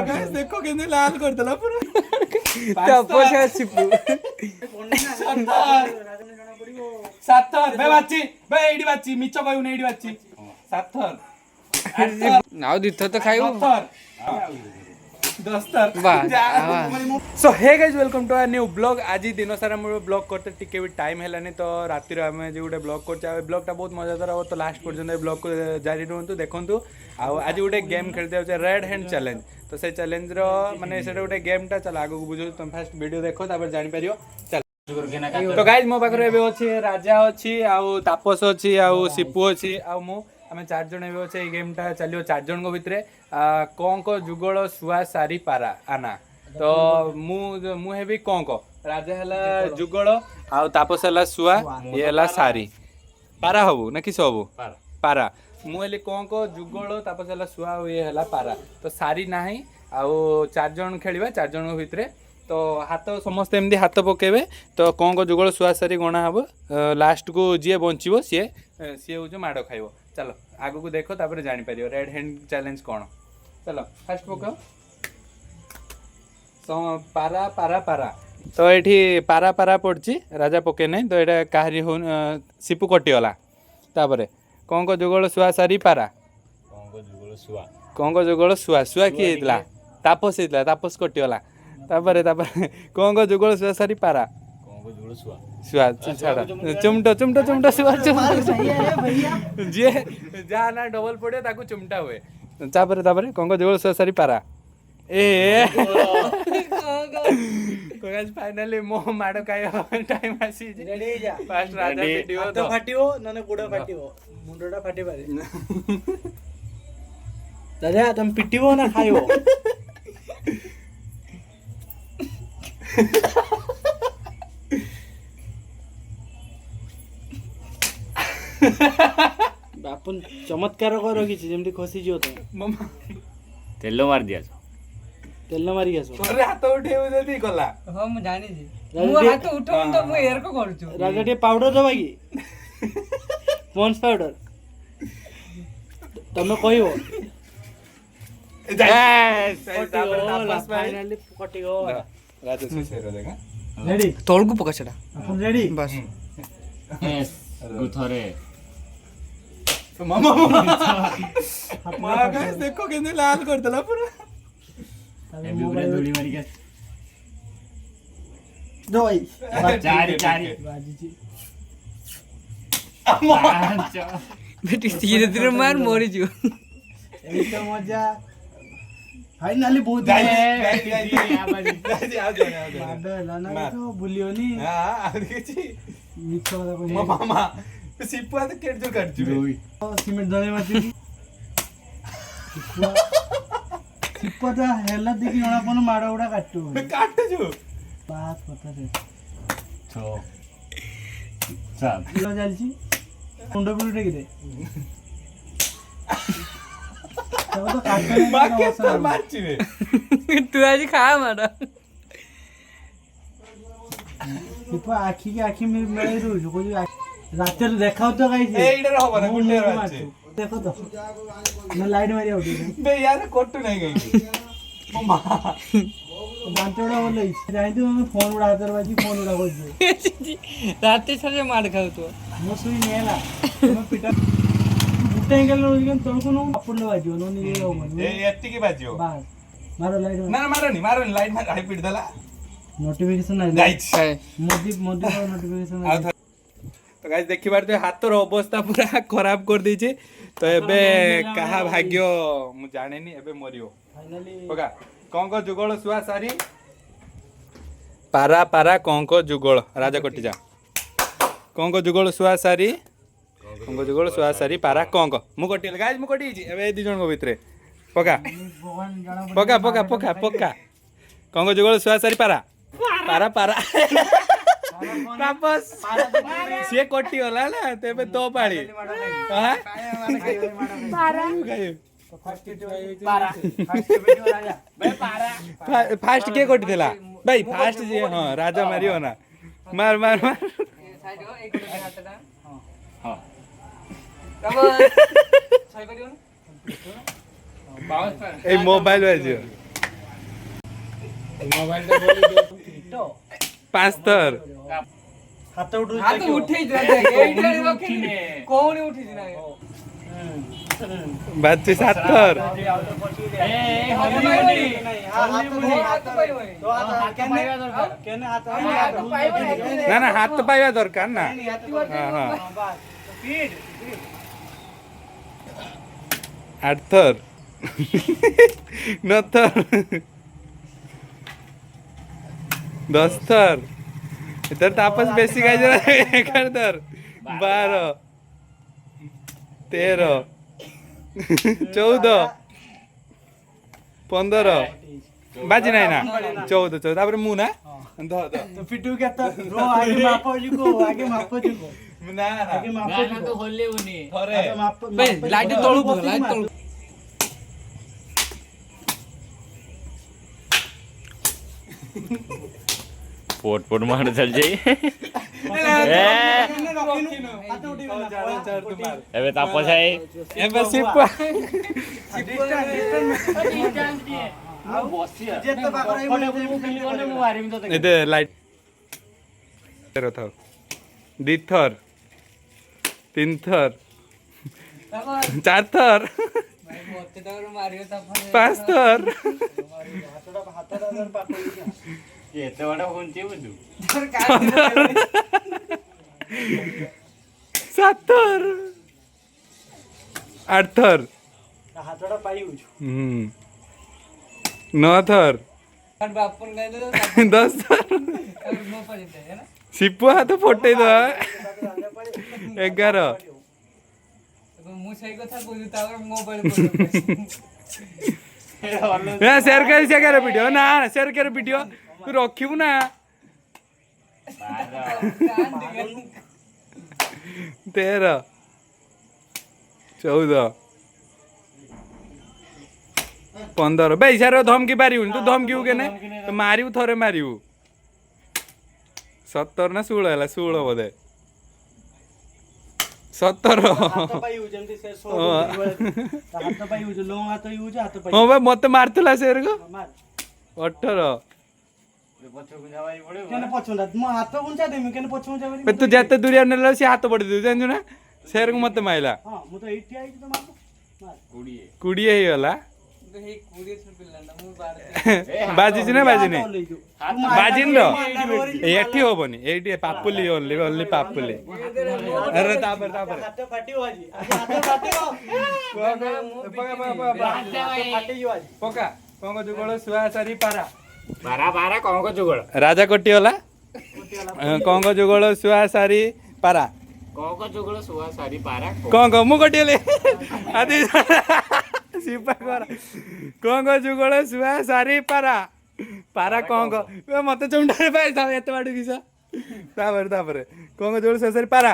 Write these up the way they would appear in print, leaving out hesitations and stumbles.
Guys देखो केने लाल कर देला पूरा तपस्या सिपु 7 बे बाची बे एडी बाची मिच कहू नै एडी बाची 7 नाउ दिथ तो खाइबो 10 so hey guys welcome to our new blog. आज दिन सारा मोर ब्लॉग करते टिके भी टाइम हेलानी तो रातिर आम जो गोटे ब्लॉग कर ब्लॉगटा बहुत मजादार हो तो लास्ट पर्यंत ब्लॉग को जारी रुहतु देखु। आज गोटे गेम खेलते हो रेड हैंड चैलेंज तो से चैलेंज रो माने से गोटे गेमटा चल आगो बुझो तुम फास्ट वीडियो देखो तापर जानि परियो। चल तो गाइस मो पाखरे एबे अछि राजा अछि आउ तापस अछि आउ सिपु अछि आउ मो आमे 4 जण एबे अछि। ए गेमटा चलियो 4 जण को भितरे कोंक जुगल सुआ सारी पारा आना तो मु हेबी कोंक राजा हला जुगल आउ तापस हला सुआ ये हला सारी पारा हबु ना किस हबु पारा मु हेली कोंक जुगल तापस हला सुआ ये हला पारा तो सारी नाही आउ 4 जण खेलिबा 4 जण को भितरे तो हाथ समस्त एमती हाथ पकेबे तो कोंक जुगल सुआ सारी गणा हबो लास्ट को जे बंचिबो सी हूँ माड़ खाइब। चलो आगु को देखो तापर जानि परियो रेड हैंड चैलेंज कोन। चलो फास्ट पकाओ तो पारा पारा पारा तो ये पारा पारा पड़ची राजा पके नहीं तो ये कहारी हो सिपु कटिगला तापर कोंक जुगल सुआ सारी पारा कोंक जुगल सुआ सुआ किए होइतला तापस होइतला तापस कटिगला तापर तापर कोंक जुगल सुआ सारी पारा सुआ छाड़ा चुमटा चुमटा चुमटा सुआ जे जहाँ ना डबल पड़े ताकू चुमटा हुए तापर तापर कोंक जुगल सुआ सारी पारा ए फाइनली मो माड़ खाइ टाइम आसी रेडी जा फास्ट राजा वीडियो तो फाटियो नने गुडा फाटियो मुंडोडा फाटी पारे दादा तुम पिटिबो ना खाइबो बापन चमत्कार करो किछि जेमति खसी जियो तो मम्मा तेल मार दिया तेल मारी आसो अरे हाथ उठेउ जदी कला हां मु जानि छी मु हाथ उठो तो मु एयर को करछु राजा टे पाउडर दबा की पॉन्स पाउडर तमे कहियो फाइनली कटिगो राजा से सेरो देगा रेडी तोल को पका छडा अपन रेडी बस यस गुथरे मामा मामा गाइस देखो केने लाल कर देला पूरा एबी उरे धूली मारी के दो भाई चारी चारी बाजी जी बेटी धीरे धीरे मार मोरी जो এই তো মজা ফাইনালি বহুত না তো ভুলিওনি হ্যাঁ আর কিছু মিছ কথা কই মামা সিপুয়া তো কেট জোর কাটছিবে সিমেন্ট দলে মাছি সিপুয়া হেলা দেখি ওনা কোন মাড়া উড়া কাটতো কাটছো বাত কথা রে ছো চাল কিলো জ্বালছি মুন্ড পুরুটে গিরে तो काटने मारची रे तू आज खा मारा सिपा आखी के आखी में मेरे रोज कोई रात रे देखाओ तो गाइस एइडा रहबो ना गुंडे रहছে देखो तो मैं लाइट मारी आउट बे यार कोट्टू नहीं गई मम्मा दांतोड़ा बोले जाई तो मैं फोन उड़ा हाथ बाजी फोन उड़ा हो जे रात से मार खाओ तो मो सुई नेला मैं पिटा एंगल रोजन तळकोन अपुडले बाजियो नो निगे होबन ए एत्ती की बाजियो बस मारो लाइट ना मारो नि लाइट मार हाई पिट देला नोटिफिकेशन नाही गाइस मोदी मोदी को नोटिफिकेशन तो गाइस देखि बार तो हाथ रो अवस्था पूरा खराब कर दी छी तो एबे कहा भाग्य मु जाने नि एबे मरियो फाइनली ओका कोंको जुगल सुआ सारी पारा पारा कोंको जुगल राजा कटि जा कोंको जुगल सुआ सारी कोंको जुगल सुआ सारी पारा कोंको मु कटिल गाइस मु कटि छी एबे दी जण को भितरे पका पका पका पका पका कोंको जुगल सुआ सारी पारा पारा पारा वापस से कटि होला ना तेबे तो पाड़ी हां पारा पारा फास्ट के कटि देला भाई फास्ट जे हां राजा मारियो ना मार मार मार हां तब सही करियो ना এই মোবাইল বাজিও পাঁচ থর ହାତ ଉଠେଇ କଉନି ଉଠିଛି ନା ବାଜି ସାତ থর ନା ନା ହାତ ପାଇବା ଦରକାର ନା ହଁ ହଁ ଆଠ থর ନଅ থর 10 थर इधर तापस बेसी गाय जरा कर दर 12 13 14 15 बाजी नाही ना 14 तापर मु ना ध ध ପିଟୁ କେତେ ର ଆଗେ ମାପ ଯିବ ना ना ଆଗେ ମାପ ନା ତ ହୋଲି ଉନି थरे ଲାଇଟ୍ ତଳକୁ ଲାଇଟ୍ ତଳକୁ पोट पोट मार चल जाई एबे तापस है एबे सिपा इधर लाइट तेरो था 2 थर 3 थर 4 थर 5 थर एते बडा कोणची बुदू 7 थर 8 थर ହାତଟା ପାଇ ହଉଛୁ 9 थर ବାପନ ଗାଇଲେ 10 थर ମୋ ପାଳି ଦେ ନା सिपु हाथ फोटे दो 11 ମୁଁ ସେଇ କଥା କହୁଛି ତାପରେ ମୋବାଇଲ ना शेयर कर वीडियो ना शेयर कर वीडियो तू रखिबु ना 13 14 15 बे इशारो धमकी पारिबु तू धमकी केने तो मारिबु थरे मारिबु 17 ना 16 ହେଲା 16 बोधे 17 ହାତ ପାଇ ହଉଛୁ ଏମିତି ସେ ସୋ ହାତ ପାଇ ହଉଛୁ ଲୋ ହାତ ହଉଛୁ ହାତ ପାଇ ହଁ ବା ମତେ ମାରଥିଲା शेयर को ମାର 18 पछो गुंजावाई पड़े କେନେ ପଛୁଣ୍ଡା ମୁଁ ହାତ ଗୁଞ୍ଜା ଦେମି କେନେ ପଛୁଞ୍ଜା କରି बे तू जते दूरिया नेला से हाथ पड़ी दे जानजु ना शेयर को मते माइला ହଁ ମୁଁ ତ ଏଇଠି ଆଇଛି ତ ମାର ମାର कुड़िए कुड़िए ही होला ହେଇ 20 ପିଲାଟା ମୁଁ 12 बाजी ना बाजी नहीं ଓଲେଇଛୁ बाजिन रो एठी होबनी एठी पापुली ओनली ओनली पापुली अरे तापर ହାତ ଫାଟିବ ଆଜି ହାତ ଫାଟିବ ଫାଟିଯିବ ଆଜି पका पंग जुगळ सुआ सारी पारा बारा बारा कौन को जुगड़ राजा कोटी होला कंग जुगळ सुआ सारी पारा कौन को जुगड़ सुआ सारी पारा कंग मु कोटीले आदि सिपा कर कंग जुगळ सुआ सारी पारा पारा कंग मते चुंडारे पाइ था एते बाडू किस तापर कंग जुगळ सुआ सारी पारा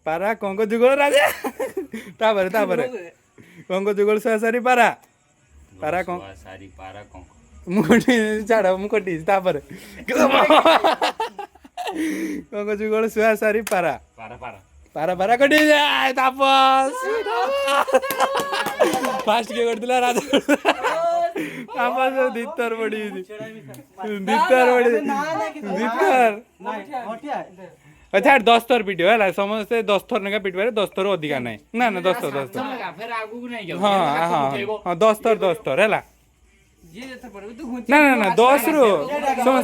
पारा कंग जुगळ राजा तापर कंग जुगळ सुआ सारी पारा पारा कंग सुआ सारी पारा कौन मुकोटी छाड़ मुकोटी तापर कंग जुगळ सुआ सारी पारा पारा पारा पारा पारा कोटी जाय तापस फास्ट के करदिला राजा तापस दित्तर पडी दित्तर अच्छा 10 थर पिटियो है समस्ते 10 थर नेका पिटबारे 10 थर अधिका नाही ना ना 10 थर फिर आगू को नहीं हाँ हाँ हाँ 10 थर है ଯିଏ ଯେତେ ପଡ଼ିବ ତୁ ଘୁଞ୍ଚି ना ना ना 10 रो सुन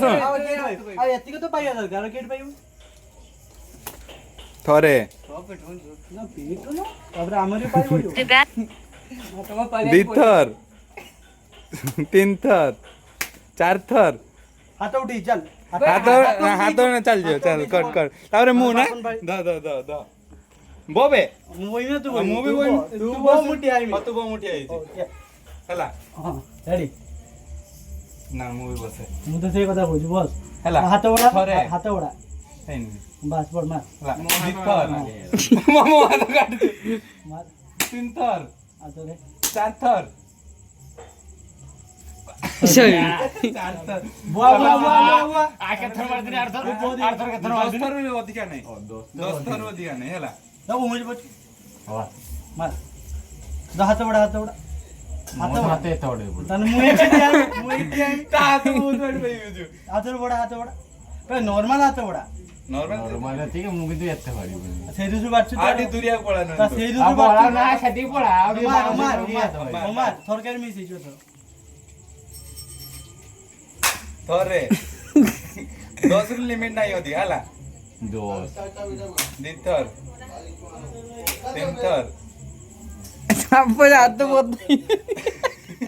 ଆଉ ଏତିକି ତ ପାଇବା ଦରକାର କେଟ୍ ପାଇବୁ थरे ନା ପିଟୁ ନା ତାପରେ ଆମର ବି ପାଇ ପଡ଼ିବ ତମ ପାଳି 2 थर 3 थर 4 थर ହାତ ଉଠି ଚାଲ हाथ हाथ ना चल जो चल कट कट तारे मुंह ना द द द द बोबे ମୁଁ ବୋଇନା ତୁ ମୁଁ ବି ବୋଇ ତୁ ବହୁ ମୁଠି ଆଇବି ତୁ ବହୁ ମୁଠି ଆଇଛି ହେଲା ହଁ ରେଡି ନା ମୁଁ ବି ବସେ ମୁଁ ତ ସେଇ କଥା କହୁଛି ବସ୍ ହେଲା ହାତ ବଡ଼ା ଥରେ ହାତ ବଡ଼ା ହେଇନି ବାସ୍ ପଡ଼ ମାର ହେଲା ଦିଥର ମୋ ହାତ କାଟୁଛି ମାର 3 थर ହାତରେ 4 थर 4 थर ବୁଆ ବୁଆ ବୁଆ ବୁଆ आके थर मार दे 8 थर के थर 10 थर ଅଧିକା ନାହିଁ 10 थर ଅଧିକା ନାହିଁ ହେଲା ଦବୁ ମୁଁ ଯିବ ମାର ହାତ ବଡ଼ା हाते तोड़े ତାହେଲେ ମୁଁ ଏଠି ଠିଆ ହେବି, ମୁଁ ଏଠି ଠିଆ ହେବି। ତା ହାତ ବହୁତ ବାଟ ପାଇଛୁ ହାତ ବଡା ପୁରା ନର୍ମାଲ ହାତ ବଡା ନର୍ମାଲ नॉर्मल ठीक है मुझे तो ଏତେ ପାରିବନି ସେଇଠୁ ସବୁ ବାଛୁ ଆଠି ଦୁରିଆ ପଳା ତା ନା ସେଇଠୁ ଆଉ ସବୁ ବଳା ବାଛୁ ନା ସେଠି ପଳା ଆଉ ଓମାର ତରକାରୀ ମିସ୍ ହେଇଯିବ ତୋର ଥରେ 10 ରୁ ଲିମିଟ ନାହିଁ ଅଧିକା ହେଲା दोस्त ଦିଥର ତିନିଥର ସାପ ହାତ ବଦଳି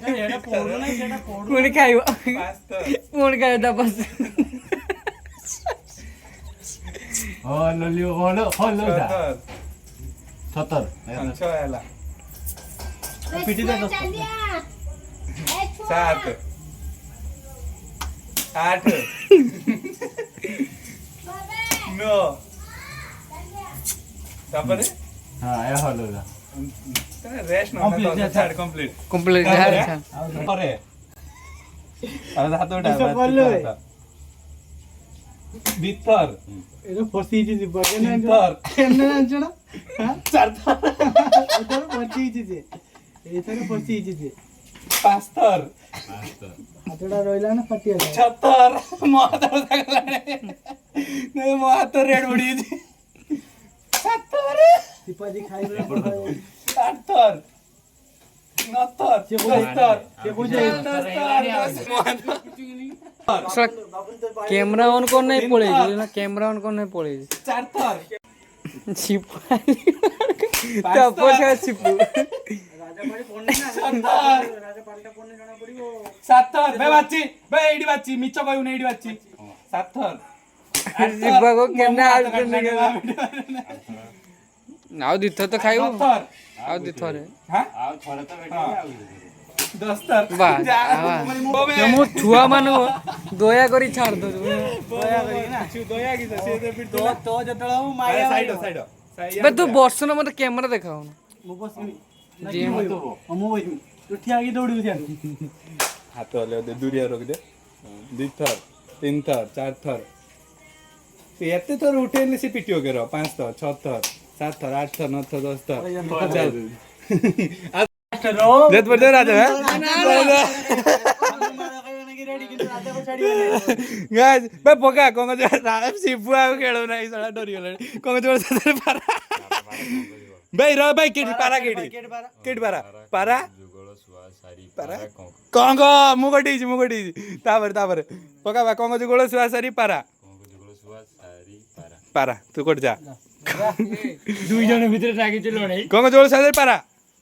ଏଇଟା ପଡୁ ନାହିଁ ସେଟା ପଡୁ ପୁଣି ଖାଇବ ପାଞ୍ଚଥର ପୁଣି ଖାଇବ ତାପସ ହଲୋ ହଲୋ ହଲୋ ଛଅଥର 77 ଛଅ ହେଲା ପିଟି ଦେ ଦୋସ୍ତ। 7 8 9 ତାପରେ हां ए हलो ରେଷ୍ଟ ନଅ Complete, ଛାଡ କମ୍ପ୍ଲିଟ କମ୍ପ୍ଲିଟ ପରେ ଆଉ ହାତ ଉଠା କିସ କଲୁ ବେ? ଦିଥର ଏଟା ଫସି ହେଇଛି ଯିବ ତିନିଥର କେନେ ଜାଣିଛ ନା ଚାରିଥର ଏଥର ଫସି ହେଇଛି ଯେ ଏଥର ଫସି ହେଇଛି ଯେ ପାଞ୍ଚଥର ହାତଟା ରହିଲା ନା ଫାଟିଗଲା ଛଥର ମୋ ହାତ ନାଇଁ ମୋ ହାତ ରେଡ୍ ପଡିଯାଇଛି ସାତଥର ଦୀପାଜି ଖାଇବେ ଆଠଥର ନଅଥର ଦଶଥର କ୍ୟାମେରା ଅନ୍ କର ନାହିଁ ପଳେଇଛି ନା କ୍ୟାମେରା ଅନ୍ କର ନାହିଁ ପଳେଇଛି ଚାରିଥର ଛିପୁ ତପସ୍ୟା ଛିପୁ ସାତଥର ବେ ବାଚି ବେ ଏଇଠି ବାଚି ମିଛ କହିବୁନି ଏଇଠି ବାଚି ସାତଥର ଯିବାକୁ କେନା ଆଉ ଦିଥର ତ ଖାଇବୁ ନଅଥର ଆଉ ଦିଥର ହାଁ ଆଉ ଥରେ ତ ବେଟି ଆଉ ଦଶଥର ବାସ୍, ମୁଁ ଛୁଆ ମାନଙ୍କୁ ଦୟା କରି ଛାଡି ଦଉଛୁ ଦୟା କି ସେ ତ ଯେତେବେଳେ ହବ ମାଇଆ ସାଇଡ ମାରିବ। ସାଇଡ ବେ ତୁ ବର୍ଷ ନା ମତେ କ୍ୟାମେରା ଦେଖାଉନୁ ମୁଁ ବସିବି ନା ଯିଏ କିଏ ବସିବ? ମୁଁ ବସିବି ତୁ ଠିଆ ହେଇକି ଦୌଡ଼ିବୁ ସିଆଡେ ହାତ ହଲେ ଦୂରିଆ ରଖିଦେ ଦିଥର ତିନିଥର ଚାରିଥର ସେ ଏତେ ଥର ଉଠେଇଲେ ସେ ପିଟିବ କେର 5 ଥର 6 ଥର 7 ଥର 8 ଥର 9 ଥର 10 ଥର ଯେତ ପର୍ଯ୍ୟନ୍ତ ରାଜା ଗାଇସ୍ ବେ ପକା କଣ ଶିବୁ ଆଉ ଖେଳୁ ନାହିଁ ସଳା ଡରିଗଲାଣି କଣ ଜୋର ସେଥିରେ ପାରା ଭାଇ ର ଭାଇ କେଠି ପାରା କେଠି କେଠି ପାରା ପାରା जुगल सुआ सारी ପାରା पारा कोंक କଙ୍ଗ ମୁଁ କଟିଛି ତାପରେ ପକା ବା କଙ୍ଗ ଯୁଗଳ ଶୁଆ ସାରି ପାରା कोंक जुगल सुआ सारी पारा ପାରା ତୁ କୋଠି ଯା দুই জনের ভিতরে রাগিছিল নাই କଙ୍ଗ ଯୁଗଳ ଶୁଆ ସାରି ପାରା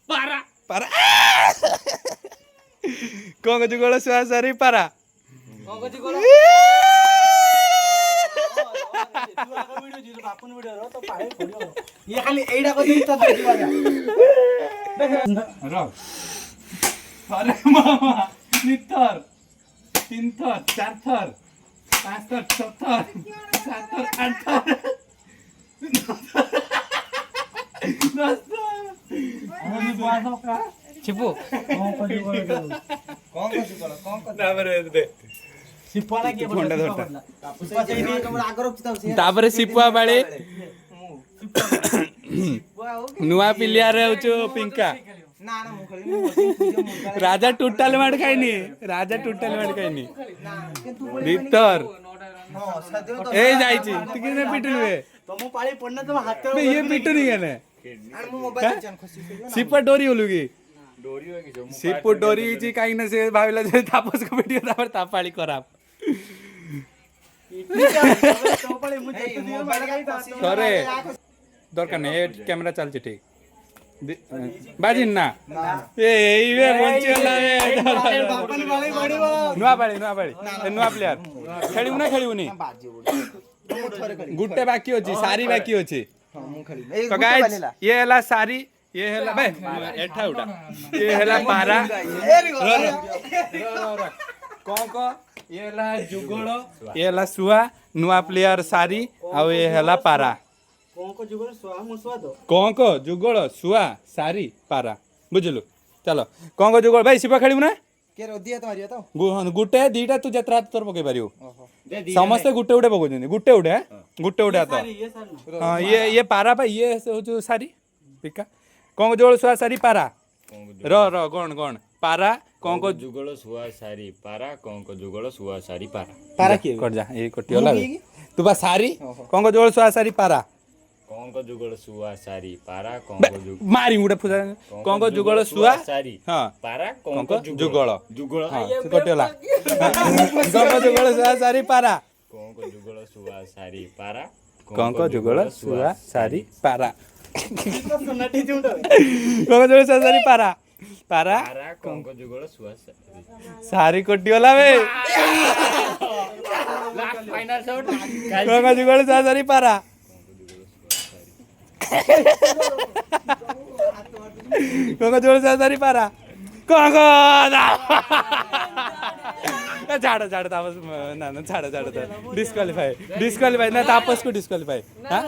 পারা ପାରା କଙ୍ଗ ଯୁଗଳ ଶୁଆ ସାରି ପାରା ଇଏ ଖାଲି ଏଇଟା କରିଦେଇ ତ ଦେଖିବା अरे मामा निथर तीन थर चार थर पांच थर छह थर सात थर आठ थर 10 थर ଛିପୁ ତାପରେ ସିପୁଆ ବାଳି ନୂଆ ପିଲିଆରେ ହଉଛୁ ପିଙ୍କା ରାଜା ଟୋଟାଲ ମାଡ ଖାଇନି ଦିଥର ଏ ଯାଇଛି ତୁ କିନେ ପିଟୁନି ବେ ତମ ପାଳି ପଡନା ତମ ହାତ ବେ ଇଏ ପିଟୁନି କେନେ ସିପା ଡରି ଗଲୁ କି ସିପୁ ଡରି ହେଇଛି କାହିଁକି ନା ସେ ଭାବିଲା ଯେ ତାପସ କୁ ପିଟିବ ତାପରେ ତା ପାଳି ଖରାପ ଥରେ ଦରକାର ନାହିଁ ଏ କ୍ୟାମେରା ଚାଲିଛି ଠିକ ବାଜିନ ନା ଏଇ ବେ ବଞ୍ଚିଗଲା ନୂଆ ପାଳି ନୂଆ ପ୍ଲେୟାର ଖେଳିବୁନି ଗୋଟେ ବାକି ଅଛି ସାରି ବାକି ଅଛି ତ ଗାଇସ୍ ये ହେଲା ସାରି ये ହେଲା ବେ ଏଠା ଉଠା ये ହେଲା ପାରା କଙ୍କ ये ହେଲା ଯୁଗଳ ये ହେଲା ଶୁଆ ନୂଆ ପ୍ଲେୟାର ସାରି ଆଉ ये ହେଲା ପାରା କଙ୍କ ଯୁଗଳ ଶୁଆ ସାରି ପାରା ବୁଝିଲୁ ଚାଲ କଙ୍କ ଯୁଗଳ ଭାଇ ଶିବ ଖେଳିବୁ ନା ଗୋଟେ ଦିଟା ତୁ ଯେତେ ହାତ ତୋର ପକେଇ ପାରିବୁ ସମସ୍ତେ ଗୋଟେ ପକଉଛନ୍ତି ଗୋଟେ ହାତ ହଁ ଇଏ ପାରା ପା ଇଏ ହଉଛି ସାରି ପିକା କଙ୍କ ଯୁଗଳ ଶୁଆ ସାରି ପାରା ର ଗଣ पारा कौन को जुगल सुआ सारी पारा कौन को जुगल सुआ सारी पारा पारा किए कर जा ये कटियोला तू बा सारी कौन को जोड़ सुआ सारी पारा कौन को जुगल सुआ सारी पारा कौन को जुगल मारी मुडे फुजा कौन को जुगल सुआ सारी हां पारा कौन को जुगल जुगल हां से कटियोला कौन को जुगल सुआ सारी पारा कौन को जुगल सुआ सारी पारा कौन को जुगल सुआ सारी पारा सोनाटी चुंड कौन को जुगल सुआ सारी पारा पारा पारा कौन को जुगल सुआ सारी सारी कटियोला बे लास्ट फाइनल शॉट कौन को जुगल सुआ सारी पारा कौन को जुगल सुआ सारी पारा कौन को झाड़ झाड़ तापस ना ना झाड़ झाड़ डिस्क्वालिफाई ना तापस को डिस्क्वालिफाई हां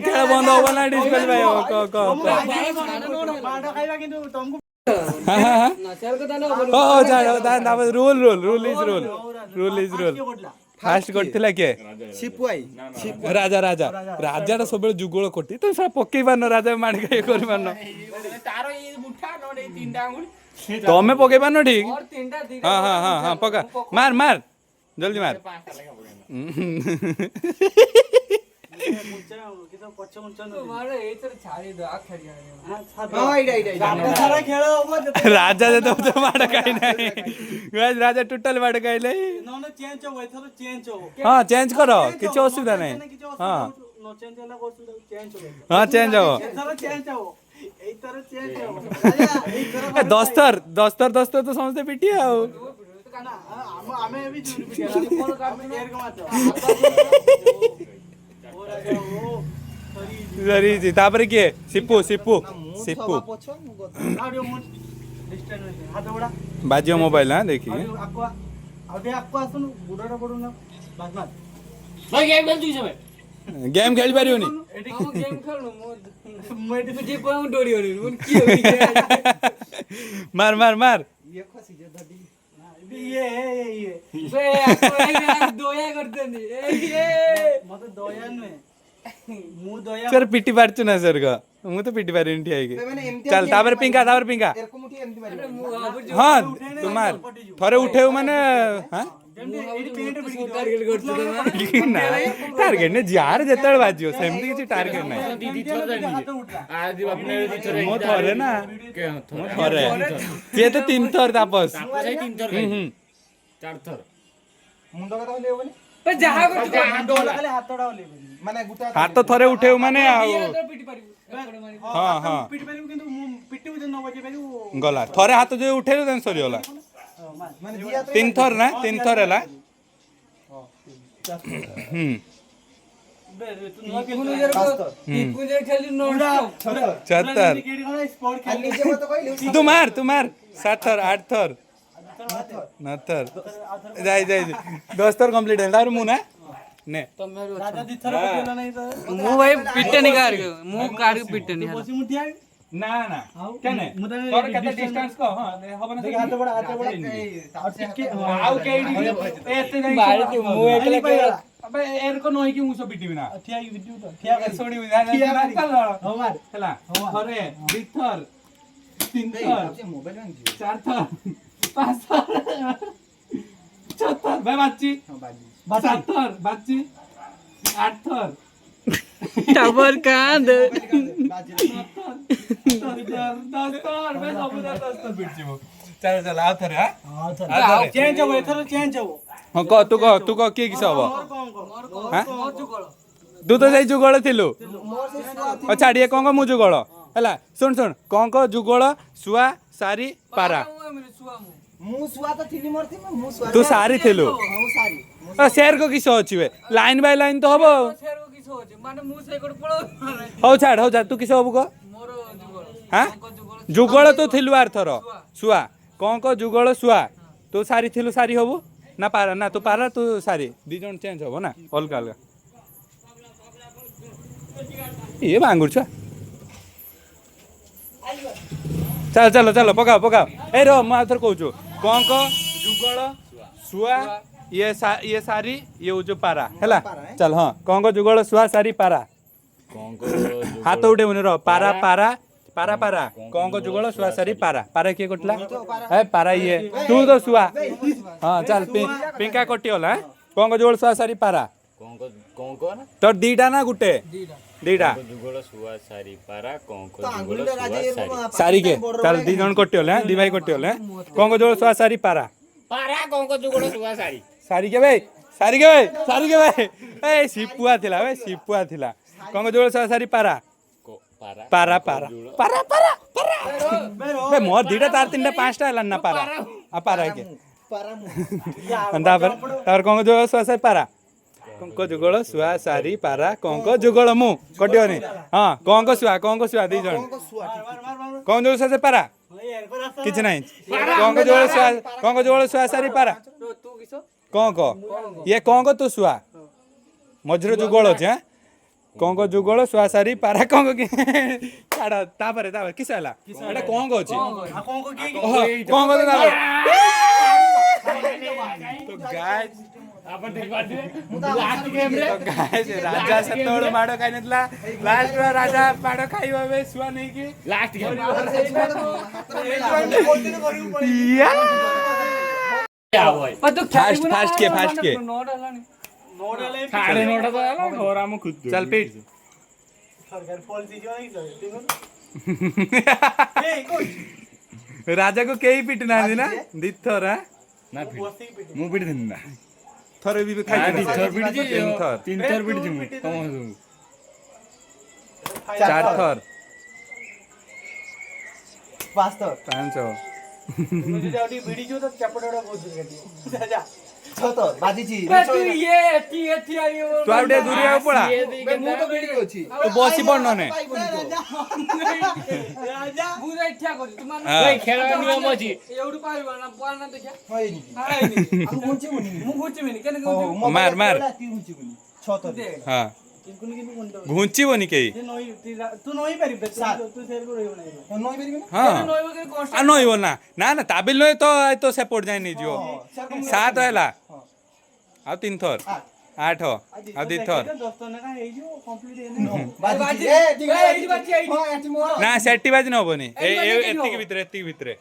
खेल बंद हो ना डिस्क्वालिफाई हो को माडा खाइबा किंतु तुमको ओ झाड़ तापस रूल इज रूल फास्ट करथिला के सिपुआई राजा राजा राजा रा सबले जुगोल कोटी तो सा पक्के बानो राजा मार के करि बानो तारो ये मुठा न नहीं तीनटा आंगुल तमे पके बानो ठीक और तीनटा दी हां हां हां हां पका मार जल्दी मार पछ मुंचन मारे एतर छाड़ी दो आखरी हां आइडा सारा खेळ हो राजा दे तो मार काई नाही गाइस राजा टोटल मार काई ले नो चेंज हो एथरो चेंज हो हां चेंज करो किछ असुविधा नाही हां नो चेंज होला को चेंज हो हां चेंज हो एथरो चेंज हो एथरो चेंज हो राजा दस्तर तो समझते पिटी आओ ना आमे भी जुड़ी पिटी कोन काम में एर गमात ओ राजा ओ सरी जी तापर के सिप्पू आडियो मोड डिस्टेंस हाथ बडा बाजियो मोबाइल हां देखिए आपको आसुन बुडरा पडू ना बागनाथ भाई गेम खेल तुई समय गेम खेली पारियोनी हम गेम खेलनु मो जे कोन डोरी होनी उन की होई मार ये खसी जे धडी ये बे आपको दोया करते नहीं ये मते दोया नहे मु दोया सर पिटी पारछु ना सर का मु तो पिटी पारिन ठीक है चल तापर पिंका एरको मुठी एमती मारी हां तुम्हार थरे उठेउ माने हां टारगेट करते ना टार्गेट ने जार जेतळ बाजियो सेमती किछि टार्गेट नाही दीदी थोर जानी आज अपने दी थोर मो थरे ना के थरे ये तो तीन थर तापस सही तीन थर चार थर मुंडो कथा लेबनी पर जहा को डोला खाली हातडा लेबनी माने गुटा हाथ तो थरे उठेउ माने आउ पिटी पारी हां पिटी पारिबो किंतु पिटी उजे न बजे पारिबो गला थरे हाथ जो उठेउ देन सरी होला माने दिया तीन थर ना तीन थर हला कुंजर खेली नोट चतर स्पोर्ट खेल नीचे मत कहली तू मार 7 थर 8 थर नथर जाई 10 थर कंप्लीट है तार मु ना ने राजा दी थर खेला नहीं तो मुंह भाई पिट्टे नहीं काट के मुंह काट के पिट्टे नहीं बसी मुठिया ना केने तोर कते डिस्टेंस को हां होबना देख हाथ बड़ा टिके आउ केडी एते नहीं बाहर के मुंह एकले के अबे एर को नई कि मुसो पिटी बिना ठिया की वीडियो तो ठिया कर सोडी बिना चल हो मार हला अरे बिथर 3 थर मोबाइल में 4 थर 5 थर 6 थर बे बाची 7 थर बाची 8 थर टावर कांद 10 थर बे सब 10 थर पिटची मो चल आ थर हां चेंज हो एथरो चेंज हो हां तू को के किस हबो हां तू तो जाई जुगळ थिलु अच्छा ये कोन को मु जुगळ हला सुन कोन को जुगळ सुआ सारी पारा मु सुआ तो थिनी मरथि मु सुआ तू सारी थिलु हां सारी शेर को किस अछि बे लाइन बाय लाइन तो हबो शेर को किस होचे माने मुंह से कोड पळो हो छाड़ तू किस हबो को मोर जुगल हां जुगळ तो थिलु आर थरो सुआ कोन को जुगळ सुआ तू सारी थिलु सारी हबो ना पारा ना तू पारा तू सारी दी जन चेंज हबो ना अलगा ये बांगुर छ चलो पकाओ ए रो म आथर कहू छु कोन को जुगळ सुआ ये सारी ये जो पारा हैला चल हां कोन को जुगळ सुआ सारी पारा कौन को हाथ उठे मुने रो पारा पारा पारा कंक जुगल शुआ सारी पारा पारा किए कटला है पारा ये तू तो शुआ हाँ चल पिंका कटिगला कंक जुगल शुआ सारी पारा तोर दीटा ना गुटे दीटा जुगल शुआ सारी पारा कंक जुगल शुआ सारी सारी के चल दी जन कटिगले दी भाई कटिगले कंक जुगल शुआ सारी पारा पारा कंक जुगल शुआ सारी सारी के भाई सारी के भाई सारी के भाई ए सिपुआ थिला बे सिपुआ थिला कंक जुगल शुआ सारी पारा पारा पारा पारा पारा पारा पारा बे मोर दीटा तार तीनटा पांचटा हला ना पारा आ पारा के तापर कंक जुगल शुआ सारी पारा कंक जुगल शुआ सारी पारा कंक जुगल मु कटियोनी हां कंक शुआ दी जन कंक जुगल शुआ सारी पारा किछ नाही कंक जुगल शुआ सारी पारा कंक ये कंक तू शुआ मझरे जुगल अछि हां कंक जुगल शुआ सारी पारा कंक की छाड़ तापर किस हला एटा कंक अछि कंक तो गाइस आपण देख पाते लास्ट गेम रे तो गाइस राजा सतोड़ माडो खाइ नतला लास्ट में राजा माडो खाइबा बे शुआ नहीं की लास्ट गेम या तो फास्ट के नोट हलानी साढ़े 9 तो आला घर हम खुद चल पीट सरकार फॉल सीजो नहीं ए कोच राजा को केही पिट ना दिना दिथर हां ना मु पिट दिन ना थरे भी खाइ दी थर पिट जी तीन थर पिट जी मु तम चार थर पांच तो पांच मुझे जाउटी भिडी जो तो चपड़ोड़ा बहुत दूर गटी जा छ तो बाजी जी तू ये एथी आई वो तू आउटे दूर आउ पड़ा मु तो भिडी अछि तू बसी पड़न ने राजा बुरा इच्छा करी तुमान हां खेळ नियम अछि एवढं पाहिबा ना पार ना देखा होय नी हाय नी आगु घुंची मुनी मु घुची मिनी केने घुची मार मार ती घुंची मुनी छ तो हां किन किन कोन घुंची बनी केही तू नई पारि तू शेयर को रहियो नै नई पारि ना हां नोय वगैरे कॉस्ट आ नई बोलना ना ना ताबिल नय तो सेपोर्ट जाय नहीं जियो सात हैला आ तीन थर आठ आ दी थर 10 तो ना हेइ जो कंप्लीट हे बाजी ए ठीक है बाजी आई हां एटी मोर ना सेट्टी बाज न होबनी एत्ती भितरे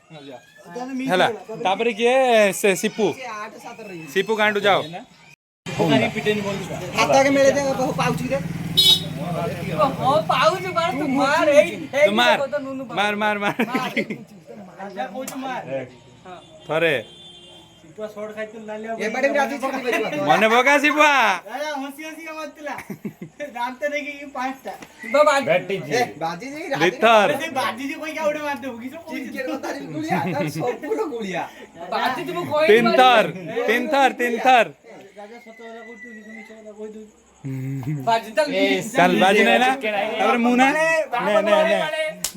हैला तापरे किए से सिपू 8 7 रही सिपू गांडू जाओ होकारी पिटेनी बोल हाथ के मेले दे पाउची रे ओ पाउच बार तू मार ए तो मार मार मार राजा कोच मार थरे सिपुआ शॉट खाइतो लालिया ए बडे राजी छकि बरिबा मने बगा सिपुआ राजा हंसी हंसी का मतला जानते नहीं कि 5टा बाजी बैठी जी ए बाजी जी राजी लिथर अरे बाजी जी कोई क्या उड़े मारते हो किसो कोई चिन के तारी गुलिया तार सब पुरो गुलिया बाजी तुम कोई तीन थर राजा सतो वाला कोई तू किसो नीचे वाला कोई तू बाजी चल बाजी नहीं ना तापर मुना ने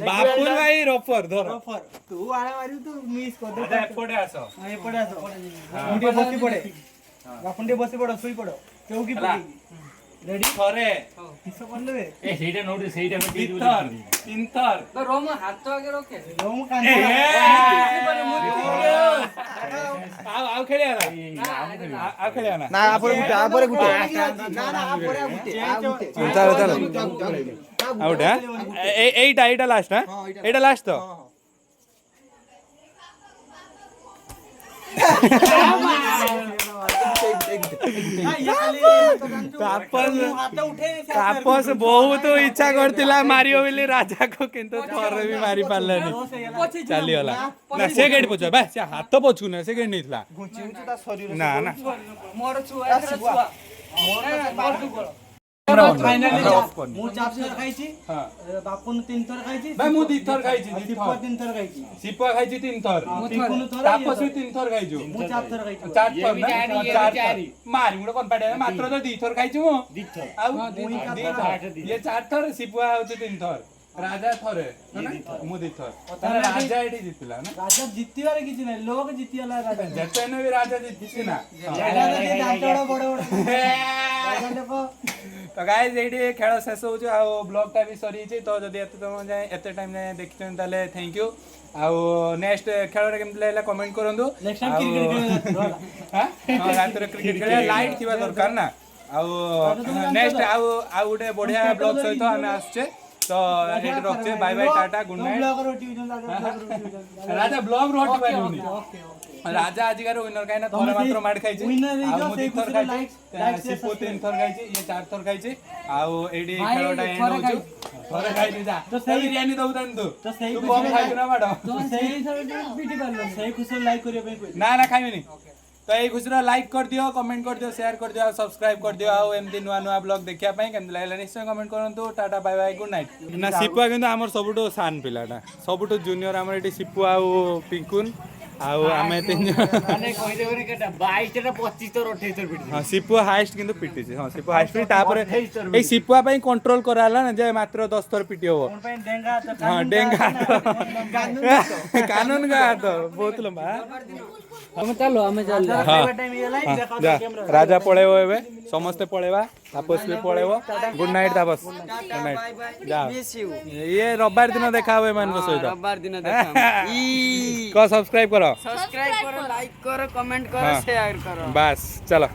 बापुल भाई रोफर धर ऑफर तू आला मारियो तो मिस कर दे एपडे आसो ए पड़े आसो मुंडे बसी पड़े बापुंडे बसी पड़ो सुई पड़ो केउ की पड़ी रेडी थरे किसो कर लेबे ए ସେଇଟା ନୋଟ ସେଇଟା तीन तीन थर तो रोम हाथ तो आगे रखे लोम ए, कांदे आउ खेले आ खेले ना ना आपरे गुटे ना ना आपरे गुटे आ गुटे चल आउट हां एटा लास्ट हां एटा लास्ट तो तापस बहुत इच्छा करतिला मारियो बोली राजा को किंतु थरे भी मारी पारलानी चली गला ना सेकेंड पछ बा से हाथ पछु ना सेकेंड नैथला घुंची घुंची ता शरीर ना ना मोर छुआ छुआ मोर तू फाइनली मु चाप से खाइची बापुन 3 थर खाइची भाई मु 2 थर खाइची सिपुआ 3 थर खाइची सिपा खाइची 3 थर पिकुनु थर तापस भी 3 थर खाइछु मु चाप थर खाइची चार थर ना चार मारी मुडे कोन पाडे मात्र तो 2 थर खाइछु मु 2 थर आउ 2 थर ये 4 थर सिपुआ होचे 3 थर राजा थरे मु 2 थर तारे राजा एडी जितला ना राजा जितिवारे किछि नै लोग जितियाला राजा जतने भी राजा जितछि ना राजा तो दांतड़ बड़ बड़ राजा लोग तो गाइस एडी खेल शेष होछु आ ब्लॉग टा भी सरी छि तो जदी एते तुम जाय एते टाइम जाय देखछन ताले थैंक यू आ नेक्स्ट खेल रे केमते लागला कमेंट करंदु नेक्स्ट टाइम क्रिकेट खेल हां रात रे क्रिकेट खेल लाइट थिबा दरकार ना आ नेक्स्ट आ गोटे बढ़िया ब्लॉग सहित आमे आछे तो एठी रखछे bye bye tata good night blogger रोटी उजन राजा ब्लॉग रोटी पाइलुनी ओके ओके राजा आजिकार विनर काई ना थोर मात्र मार खाइछे winner ହେଇଯାଅ, ଆଉ ମୁଁ ସେଇ ଦି ଥର ଖୁସିରେ ଖାଇଛି like, ସିପୁ 3 ଥର ଖାଇଛି ଇଏ 4 ଥର ଖାଇଛି ଆଉ ଏଇଠି ଭାଇ, ଖେଳଟା ଏଣ୍ଡ ଥରେ ହଉଛି ଥରେ ଖାଇଛି ଯା ତ ତ ସେଇ- ବିରିୟାନୀ ଦବୁ ତାନି ତୁ ତ ସେଇ ତୁ କମ ଖାଇଛୁ ନା ମ୍ୟାଡମ ସେଇ ପିଟି ପାରିଲ ସେଇ ଖୁସିରେ ଲାଇକ୍ କରିବା ପାଇଁ କହିଲି ନା ନା ଖାଇବିନି ତ ଏଇ ଖୁସିର ଲାଇକ୍ କରିଦିଅ କମେଣ୍ଟ କରିଦିଅ ସେୟାର କରିଦିଅ ଆଉ ସବସ୍କ୍ରାଇବ କରିଦିଅ ଆଉ ଏମିତି ନୂଆ ନୂଆ ବ୍ଲଗ ଦେଖିବା ପାଇଁ କେମିତି ଲାଗିଲା ନିଶ୍ଚୟ କମେଣ୍ଟ କରନ୍ତୁ ଟାଟା ବାଇ ବାଇ ଗୁଡ୍ ନାଇଟ୍ ନା ସିପୁଆ କିନ୍ତୁ ଆମର ସବୁଠୁ ସାନ ପିଲାଟା ସବୁଠୁ ଜୁନିୟର ଆମର ଏଠି ସିପୁ ଆଉ ପିଙ୍କୁନ ଆଉ ଆମେ 3 ଜଣ ମାନେ କହିଦେବନି କେଟା 22 ଟା 25 ଥର 28 ଥର ପିଟି ହଁ ସିପୁଆ ହାଇଷ୍ଟ କିନ୍ତୁ ପିଟିଛି ହଁ ସିପୁଆ ହାଇଷ୍ଟ ତାପରେ ଏଇ ସିପୁଆ ପାଇଁ କଣ୍ଟ୍ରୋଲ କରାହେଲା ନା ଯେ ମାତ୍ର 10 ଥର ପିଟି ହବ କଣ ପାଇଁ ଡେଙ୍ଗା ହାତ ହଁ ଡେଙ୍ଗା ହାତ କାନୁନ का हाथ बहुत लंबा ଆମେ ଚାଲୁ ଆମେ ଚାଲୁ ହଁ ଟାଇମ ହେଇଗଲା ଦେଖା ଯା ରାଜା ପଳେଇବ ଏବେ ସମସ୍ତେ ପଳେଇବା ତାପସ ବି ପଳେଇବ good night Tapas good night ଯା ଇଏ ରବିବାର ଦିନ ଦେଖା ହବ ଏମାନଙ୍କ ସହିତ ରବିବାର ଦିନ ଦେଖା କ ସବସ୍କ୍ରାଇବ କର ସବସ୍କ୍ରାଇବ କର ଲାଇକ୍ କର କମେଣ୍ଟ କର ହଁ। ସେୟାର କର ବାସ୍ ଚलो